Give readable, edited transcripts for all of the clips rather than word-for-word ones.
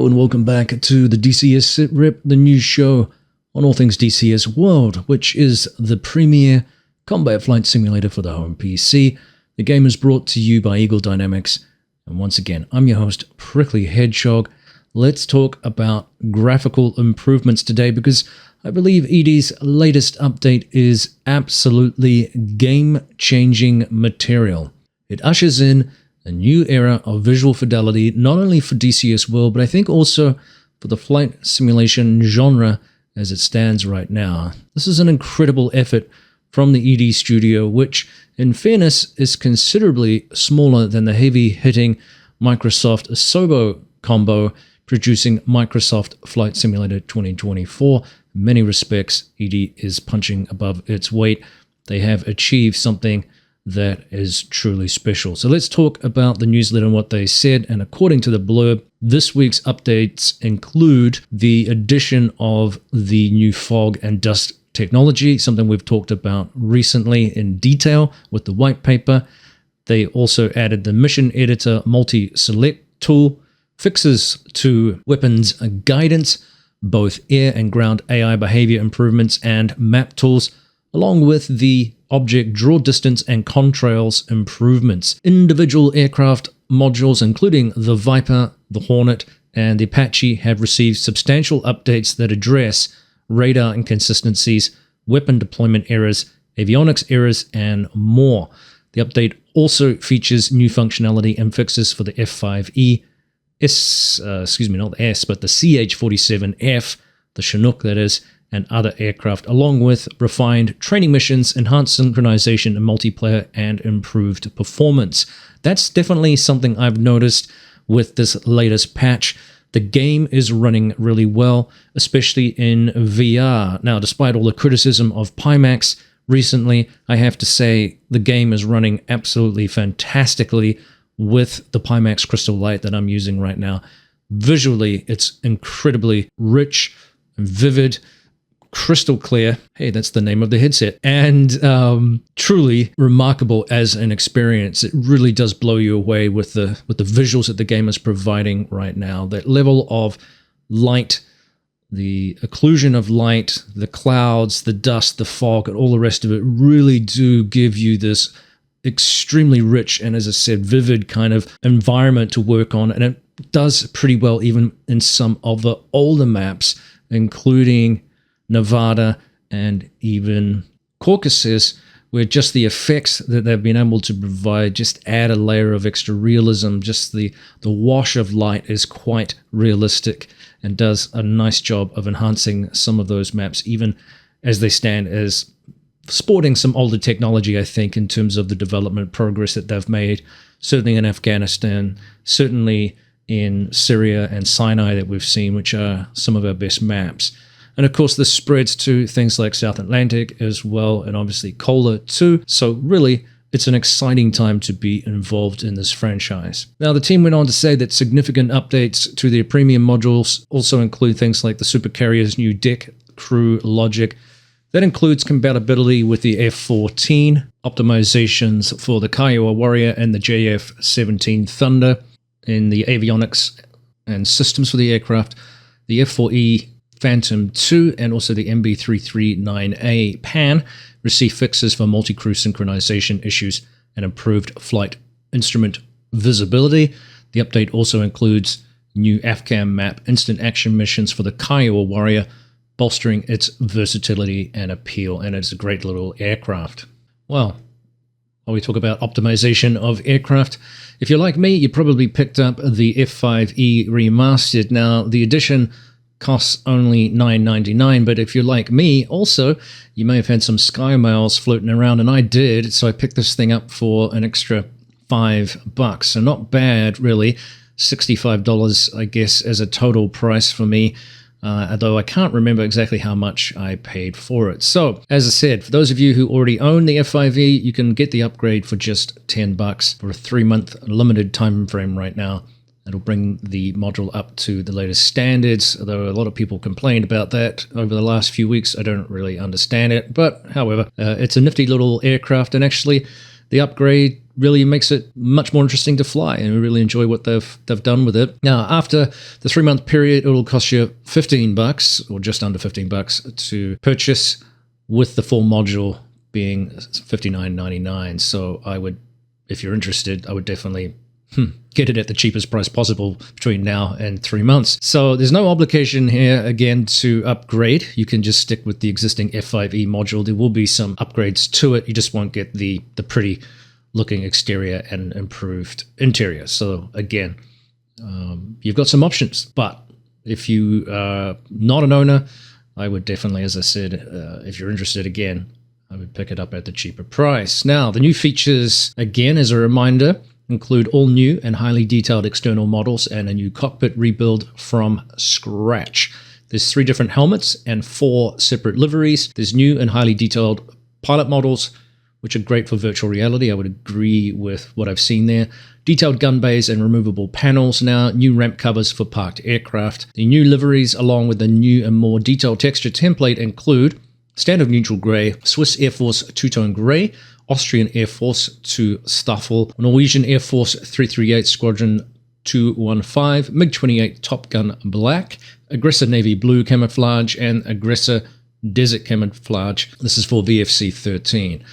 and welcome back to the DCS SITREP, the news show on all things DCS World, which is the premier combat flight simulator for the home PC. The game is brought to you by Eagle Dynamics, and once again, I'm your host, Prickly Hedgehog. Let's talk about graphical improvements today, because I believe ED's latest update is absolutely game-changing material. It ushers in a new era of visual fidelity, not only for DCS World, but I think also for the flight simulation genre as it stands right now. This is an incredible effort from the ED studio, which, in fairness, is considerably smaller than the heavy-hitting Microsoft Asobo combo producing Microsoft Flight Simulator 2024. In many respects, ED is punching above its weight. They have achieved something that is truly special. So let's talk about the newsletter and what they said. And according to the blurb, this week's updates include the addition of the new fog and dust technology, something we've talked about recently in detail with the white paper. They also added the mission editor multi-select tool, fixes to weapons guidance, both air and ground AI behavior improvements, and map tools, along with the object draw distance and contrails improvements. Individual aircraft modules, including the Viper, the Hornet, and the Apache, have received substantial updates that address radar inconsistencies, weapon deployment errors, avionics errors, and more. The update also features new functionality and fixes for the F-5E, not the S, but the CH-47F, the Chinook that is, and other aircraft, along with refined training missions, enhanced synchronization and multiplayer, and improved performance. That's definitely something I've noticed with this latest patch. The game is running really well, especially in VR. Now, despite all the criticism of Pimax recently, I have to say the game is running absolutely fantastically with the Pimax Crystal Light that I'm using right now. Visually, it's incredibly rich and vivid, crystal clear. Hey, that's the name of the headset. And truly remarkable as an experience. It really does blow you away with the visuals that the game is providing right now. That level of light, the occlusion of light, the clouds, the dust, the fog, and all the rest of it really do give you this extremely rich and, as I said, vivid kind of environment to work on. And it does pretty well even in some of the older maps, including Nevada and even Caucasus, where just the effects that they've been able to provide just add a layer of extra realism. Just the wash of light is quite realistic and does a nice job of enhancing some of those maps, even as they stand as sporting some older technology, I think, in terms of the development progress that they've made, certainly in Afghanistan, certainly in Syria and Sinai that we've seen, which are some of our best maps. And of course, this spreads to things like South Atlantic as well, and obviously Kola too. So really, it's an exciting time to be involved in this franchise. Now, the team went on to say that significant updates to their premium modules also include things like the Supercarrier's new deck crew logic. That includes compatibility with the F-14, optimizations for the Kiowa Warrior and the JF-17 Thunder in the avionics and systems for the aircraft, the F-4E Phantom II, and also the MB339A PAN receive fixes for multi-crew synchronization issues and improved flight instrument visibility. The update also includes new AFCAM map instant action missions for the Kiowa Warrior, bolstering its versatility and appeal, and it's a great little aircraft. Well, while we talk about optimization of aircraft, if you're like me, you probably picked up the F-5E Remastered. Now, the edition costs only $9.99, but if you're like me also, you may have had some Sky Miles floating around, and I did, so I picked this thing up for an extra $5, so not bad really. $65, I guess, as a total price for me, although I can't remember exactly how much I paid for it. So, as I said, for those of you who already own the F5E, you can get the upgrade for just $10 for a 3-month limited time frame right now. It'll bring the module up to the latest standards, although a lot of people complained about that over the last few weeks. I don't really understand it, but however, it's a nifty little aircraft, and actually the upgrade really makes it much more interesting to fly, and we really enjoy what they've done with it. Now, after the 3-month period, it'll cost you $15 or just under $15 to purchase, with the full module being $59.99. So I would, if you're interested, I would definitely get it at the cheapest price possible between now and 3 months. So there's no obligation here, again, to upgrade. You can just stick with the existing F5E module. There will be some upgrades to it. You just won't get the pretty looking exterior and improved interior. So again, you've got some options. But if you are not an owner, I would definitely, as I said, if you're interested, again, I would pick it up at the cheaper price. Now, the new features, again, as a reminder, include all new and highly detailed external models and a new cockpit rebuild from scratch. There's 3 different helmets and 4 separate liveries. There's new and highly detailed pilot models, which are great for virtual reality. I would agree with what I've seen there. Detailed gun bays and removable panels now. New ramp covers for parked aircraft. The new liveries, along with the new and more detailed texture template, include standard neutral grey, Swiss Air Force two-tone grey, Austrian Air Force 2 Staffel, Norwegian Air Force 338 Squadron 215, MiG-28 Top Gun Black, Aggressor Navy Blue camouflage, and Aggressor Desert camouflage. This is for VFC 13.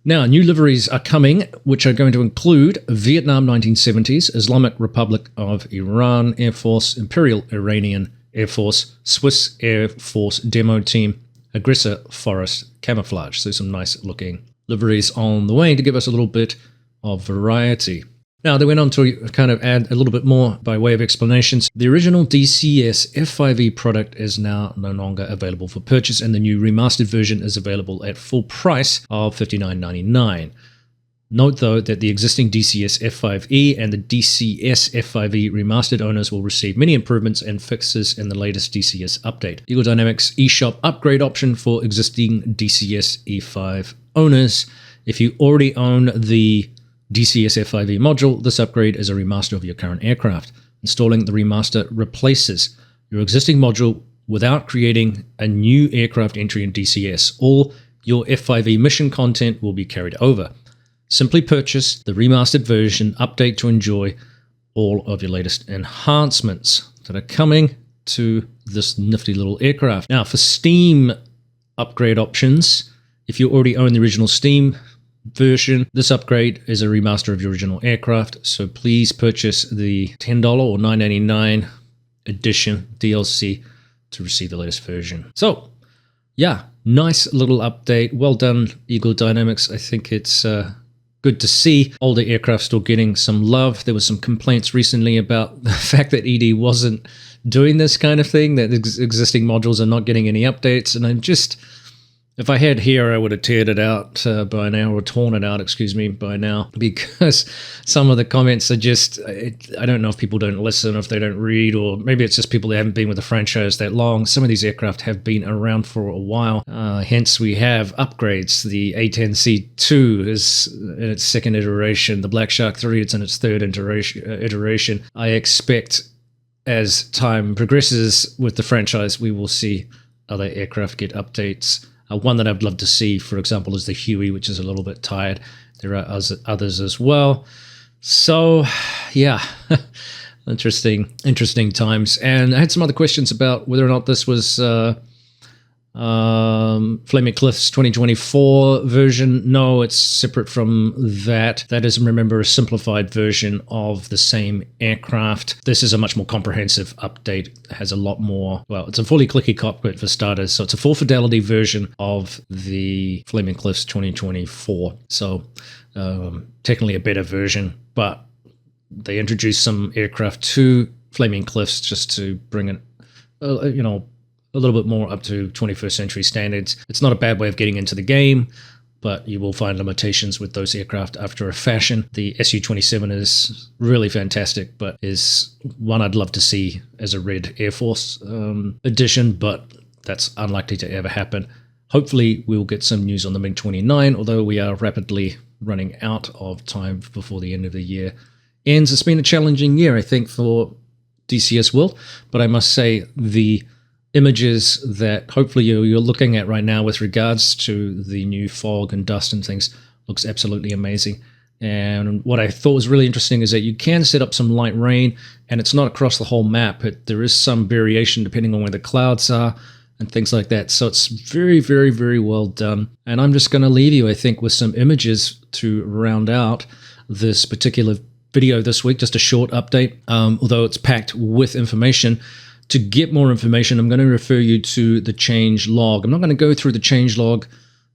Now, new liveries are coming, which are going to include Vietnam 1970s, Islamic Republic of Iran Air Force, Imperial Iranian Air Force, Swiss Air Force Demo Team, Aggressor Forest camouflage. So some nice looking liveries on the way to give us a little bit of variety. Now, they went on to kind of add a little bit more by way of explanations. The original DCS F5E product is now no longer available for purchase, and the new remastered version is available at full price of $59.99. Note, though, that the existing DCS F5E and the DCS F5E remastered owners will receive many improvements and fixes in the latest DCS update. Eagle Dynamics eShop upgrade option for existing DCS E5 owners. If you already own the DCS F5E module, this upgrade is a remaster of your current aircraft. Installing the remaster replaces your existing module without creating a new aircraft entry in DCS. All your F5E mission content will be carried over. Simply purchase the remastered version, update to enjoy all of your latest enhancements that are coming to this nifty little aircraft. Now, for Steam upgrade options, if you already own the original Steam version, this upgrade is a remaster of your original aircraft, so please purchase the $10 or $9.99 edition DLC to receive the latest version. So, yeah, nice little update. Well done, Eagle Dynamics. I think it's good to see older aircraft still getting some love. There was some complaints recently about the fact that ED wasn't doing this kind of thing, that existing modules are not getting any updates, and I'm just... If I had here, I would have teared it out by now, or torn it out, excuse me, by now, because some of the comments are just, I don't know if people don't listen, or if they don't read, or maybe it's just people that haven't been with the franchise that long. Some of these aircraft have been around for a while, hence we have upgrades. The A10C2 is in its 2nd iteration. The Black Shark 3, it's in its 3rd iteration. I expect as time progresses with the franchise, we will see other aircraft get updates. One that I'd love to see, for example, is the Huey, which is a little bit tired. There are others as well. So, yeah, interesting times. And I had some other questions about whether or not this was Flaming Cliffs 2024 version. No, it's separate from that. That is, remember, a simplified version of the same aircraft. This is a much more comprehensive update. It has a lot more, well, it's a fully clicky cockpit for starters, so it's a full fidelity version of the Flaming Cliffs 2024. So technically a better version, but they introduced some aircraft to Flaming Cliffs just to bring it, a little bit more up to 21st century standards. It's not a bad way of getting into the game, but you will find limitations with those aircraft after a fashion. The Su-27 is really fantastic, but is one I'd love to see as a Red Air Force edition, but that's unlikely to ever happen. Hopefully we'll get some news on the MiG-29, although we are rapidly running out of time before the end of the year ends. It's been a challenging year, I think, for DCS World, but I must say the images that hopefully you're looking at right now with regards to the new fog and dust and things looks absolutely amazing. And what I thought was really interesting is that you can set up some light rain, and it's not across the whole map. There is some variation depending on where the clouds are and things like that. So it's very, very, very well done. And I'm just going to leave you, I think, with some images to round out this particular video this week. Just a short update, although it's packed with information. To get more information, I'm going to refer you to the change log. I'm not going to go through the change log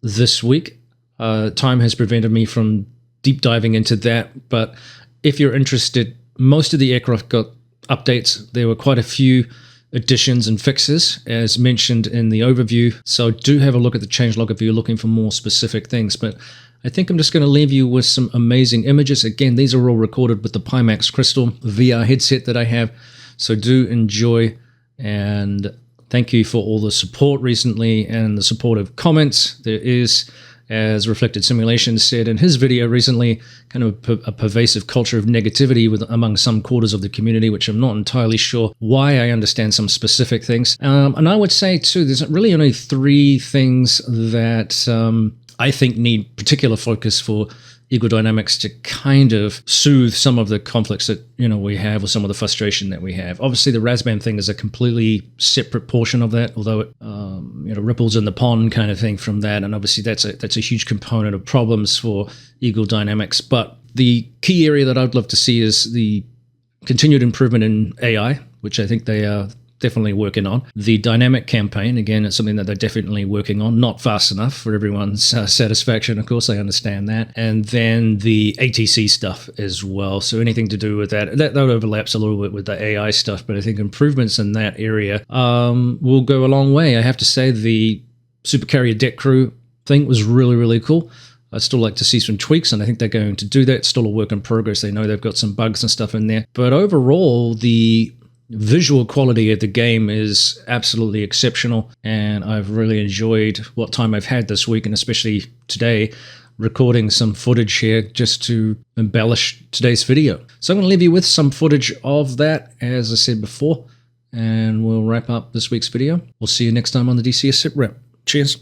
this week. Time has prevented me from deep diving into that, but if you're interested, most of the aircraft got updates. There were quite a few additions and fixes, as mentioned in the overview, so do have a look at the changelog if you're looking for more specific things. But I think I'm just going to leave you with some amazing images. Again, these are all recorded with the Pimax Crystal VR headset that I have, so do enjoy, and thank you for all the support recently and the supportive comments. There is, as Reflected Simulations said in his video recently, kind of a pervasive culture of negativity among some quarters of the community, which I'm not entirely sure why. I understand some specific things. And I would say, too, there's really only 3 things that I think need particular focus for Eagle Dynamics to kind of soothe some of the conflicts that we have, or some of the frustration that we have. Obviously, the Razbam thing is a completely separate portion of that, although it ripples in the pond kind of thing from that, and obviously that's a huge component of problems for Eagle Dynamics. But the key area that I'd love to see is the continued improvement in AI, which I think they are definitely working on. The dynamic campaign, again, it's something that they're definitely working on. Not fast enough for everyone's satisfaction, of course, I understand that. And then the ATC stuff as well. So anything to do with that overlaps a little bit with the AI stuff, but I think improvements in that area will go a long way. I have to say the Supercarrier deck crew thing was really, really cool. I'd still like to see some tweaks, and I think they're going to do that. It's still a work in progress. They know they've got some bugs and stuff in there. But overall, the visual quality of the game is absolutely exceptional, and I've really enjoyed what time I've had this week, and especially today, recording some footage here just to embellish today's video. So I'm going to leave you with some footage of that, as I said before, and we'll wrap up this week's video. We'll see you next time on the DCS SITREP. Cheers.